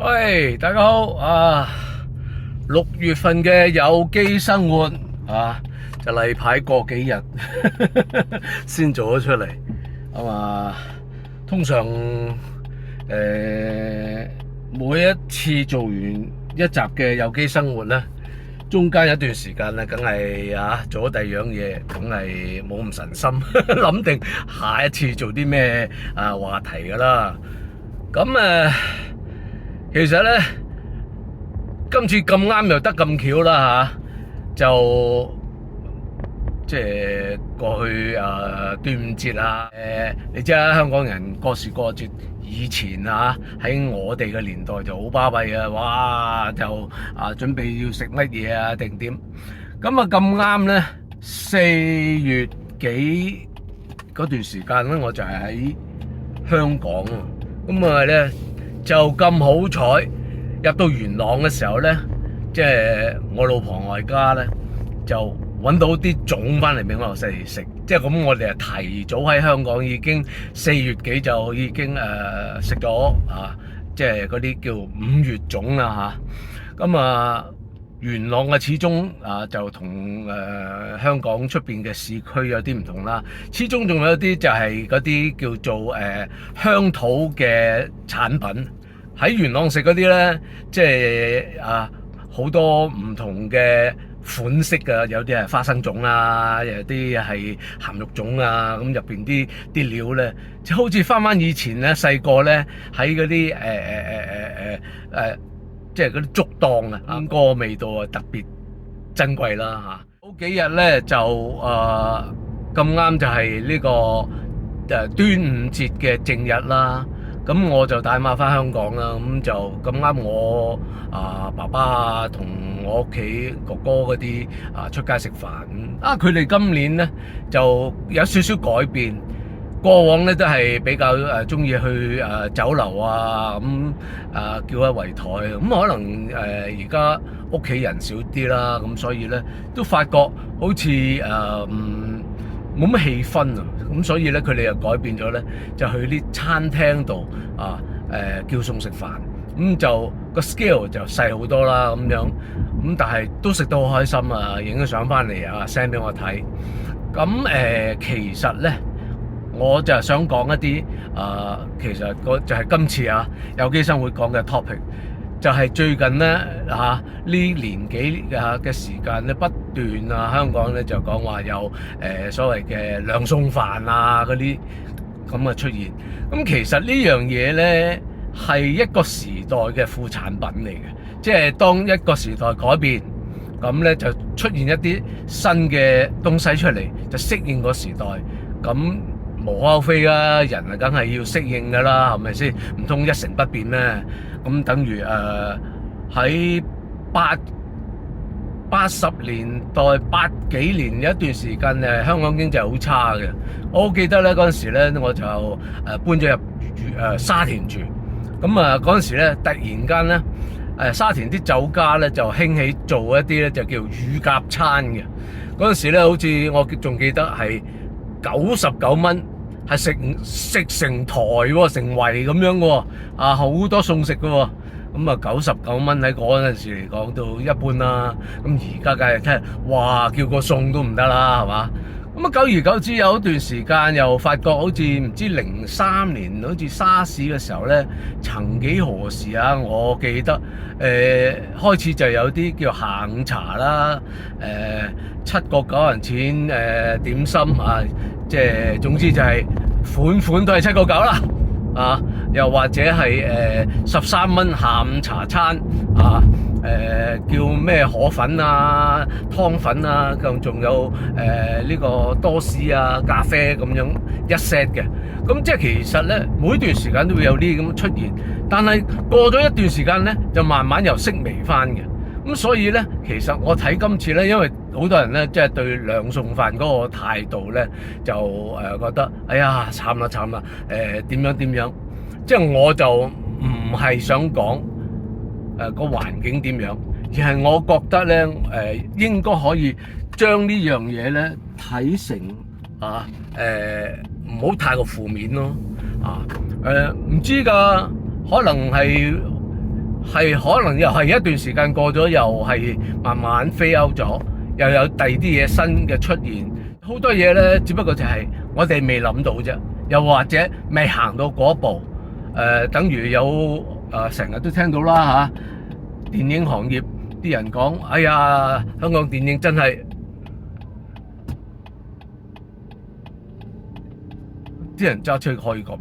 喂，大家好啊！6月份嘅有機生活就例牌過幾日先做咗出嚟。通常每一次做完一集嘅有機生活咧，中間有一段時間咧，梗係做咗第二樣嘢，梗係冇咁神心，諗定下一次做啲咩話題噶啦。咁其實咧，今次咁啱又得咁巧啦就即係過去端午節你知啦，香港人過時過節以前喺我哋嘅年代就好巴閉啊！哇，就準備要食乜嘢定點？咁咁啱咧，4月幾嗰段時間咧，我就係喺香港啊，咁咧。就咁好彩入到元朗嘅時候咧，即係我老婆外家咧就揾到啲粽翻嚟俾我食，即係咁我哋提早喺香港已經4月幾就已經食咗即係嗰啲叫5月粽啦咁元朗始終就同香港出邊嘅市區有啲唔同啦，始終仲有啲就係嗰啲叫做鄉土嘅產品。喺元朗食嗰啲咧，即係好多唔同嘅款式㗎，有啲係花生粽有啲係鹹肉粽咁入邊啲料咧，就好似翻以前咧細個咧喺嗰啲即係嗰啲竹檔嗰個味道特別珍貴啦好幾日咧就咁啱就係呢個端午節嘅正日啦。咁我就帶馬翻香港啦，咁就咁啱我爸爸同我屋企哥哥嗰啲出街食飯，佢哋今年咧就有少少改變，過往咧都係比較鍾意去酒樓咁叫一圍台，咁可能而家屋企人少啲啦，咁所以咧都發覺好似冇乜氣氛咁所以咧佢哋又改變咗咧，就去啲餐廳度叫餸食飯，咁就個 scale 就細好多啦咁樣，咁但係都食得好開心影咗相翻嚟send 俾我睇。咁其實咧我就係想講一啲其實就係今次有機生活講嘅 topic。就係最近咧呢年幾嘅時間咧，不斷香港咧就講話有所謂嘅兩餸飯嗰啲咁嘅出現。咁其實呢樣嘢咧係一個時代嘅副產品嚟嘅，即係當一個時代改變，咁咧就出現一啲新嘅東西出嚟，就適應個時代。咁無可厚非啦，人梗係要適應噶啦，係咪先？唔通一成不變咩？咁等於喺80年代80幾年有一段時間香港經濟好差嘅。我好記得咧嗰陣時咧，我就搬咗入沙田住。咁嗰陣時咧，突然間咧沙田啲酒家咧就興起做一啲咧就叫乳鴿餐嘅。嗰陣時咧，好似我仲記得係99蚊。係食成台成圍咁樣嘅好多餸食嘅咁99蚊喺嗰陣時嚟講到一般啦。咁而家梗係聽哇叫個餸都唔得啦，係嘛？咁久而久之有一段時間又發覺好似唔知03年好似沙士嘅時候咧，曾幾何時我記得開始就有啲叫下午茶啦，7個9人錢點心即係總之就係款都係7個9啦又或者係13蚊下午茶餐叫咩河粉湯粉仲有呢個多士咖啡咁樣一 set 嘅。咁即係其實咧每段時間都會有啲咁出現，但係過咗一段時間咧就慢慢又式微翻嘅。咁所以咧，其實我睇今次咧，因為好多人咧，即係對兩餸飯嗰個態度咧，就覺得哎呀慘啦，點樣，即係我就唔係想講個環境點樣，而係我覺得咧應該可以將呢樣嘢咧睇成唔好太過負面咯唔知㗎，可能係係可能又係一段時間過咗，又係慢慢飛歐咗，又有第二啲嘢新嘅出現。好多嘢咧，只不過就係我哋未諗到啫，又或者未行到嗰步。等於有成日都聽到啦嚇，電影行業啲人講，哎呀，香港電影真係啲人揸車可以咁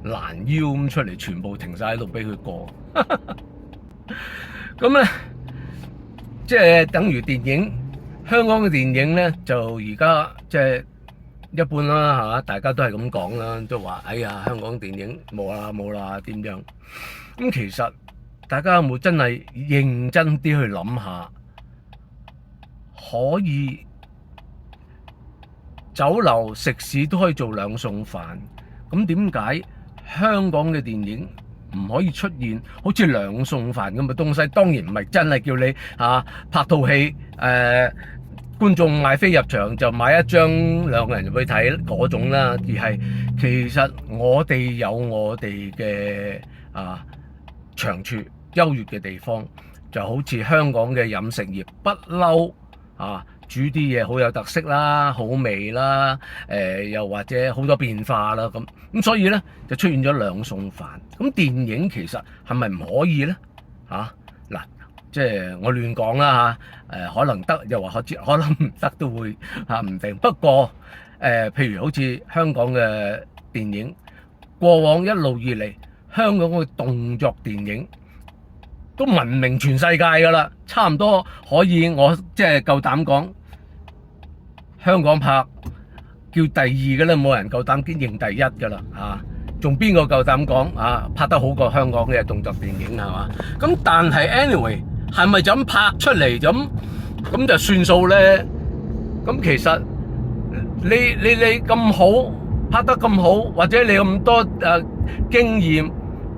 攔腰咁出嚟，全部停晒喺度俾佢過。咁咧，即係等於電影，香港嘅電影咧就而家即係一般啦嚇，大家都係咁講啦，都話哎呀，香港電影冇啦點樣？咁其實大家有冇真係認真啲去諗下，可以酒樓食肆都可以做兩餸飯，咁點解香港嘅電影唔可以出現好似兩餸飯咁嘅東西？當然唔係真係叫你拍套戲觀眾買飛入場就買一張兩個人去睇嗰種啦，而係其實我哋有我哋嘅長處優越嘅地方，就好似香港嘅飲食業不嬲煮啲嘢好有特色啦，好味啦，又或者好多變化啦咁所以咧就出現咗兩餸飯。咁電影其實係咪唔可以咧？嗱，即係我亂講啦可能得，又話可能唔得都會唔定。不過譬如好似香港嘅電影，過往一路以嚟，香港嘅動作電影都聞名全世界噶啦，差唔多可以我即係夠膽講，香港拍叫第二嘅啦，冇人夠膽認第一噶啦仲邊個夠膽講拍得好過香港嘅動作電影係嘛？咁但係 anyway 係咪就咁拍出嚟咁就算數咧？咁其實你咁好拍得咁好，或者你咁多經驗，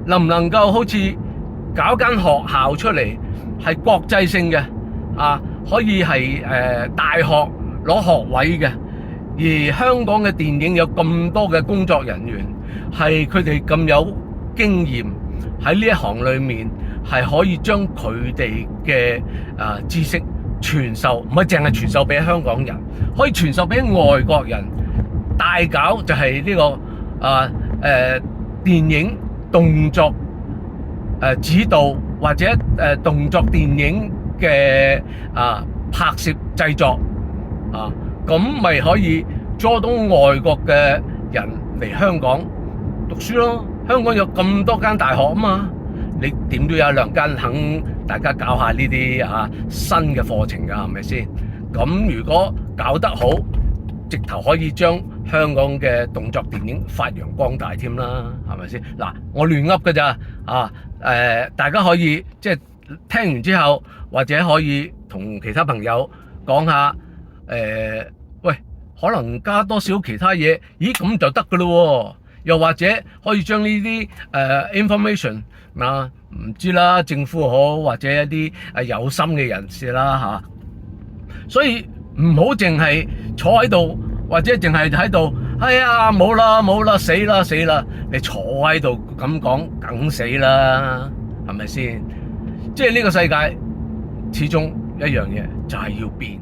能唔能夠好似搞間學校出嚟係國際性嘅可以係大學攞學位嘅？而香港嘅電影有咁多嘅工作人員，係佢哋咁有經驗喺呢一行裏面，係可以將佢哋嘅知識傳授，唔係淨係傳授俾香港人，可以傳授俾外國人。大搞就係呢個電影動作指導或者動作電影嘅拍攝製作咁咪可以捉到外國嘅人嚟香港讀書咯。香港有咁多間大學啊嘛，你點都有兩間肯大家搞下呢啲新嘅課程㗎，係咪先？咁如果搞得好，直頭可以將香港嘅動作電影發揚光大添啦，係咪先？嗱，我亂噏㗎咋大家可以即係聽完之後，或者可以同其他朋友講下喂，可能加多少其他嘢，咦咁就得㗎咯喎。又或者可以將呢啲information 唔知啦，政府好或者一啲有心嘅人士啦所以唔好淨係坐喺度，或者淨係喺度，哎呀冇啦死啦，你坐喺度咁講梗死啦，係咪先？即係呢個世界始終一樣嘢就係要變。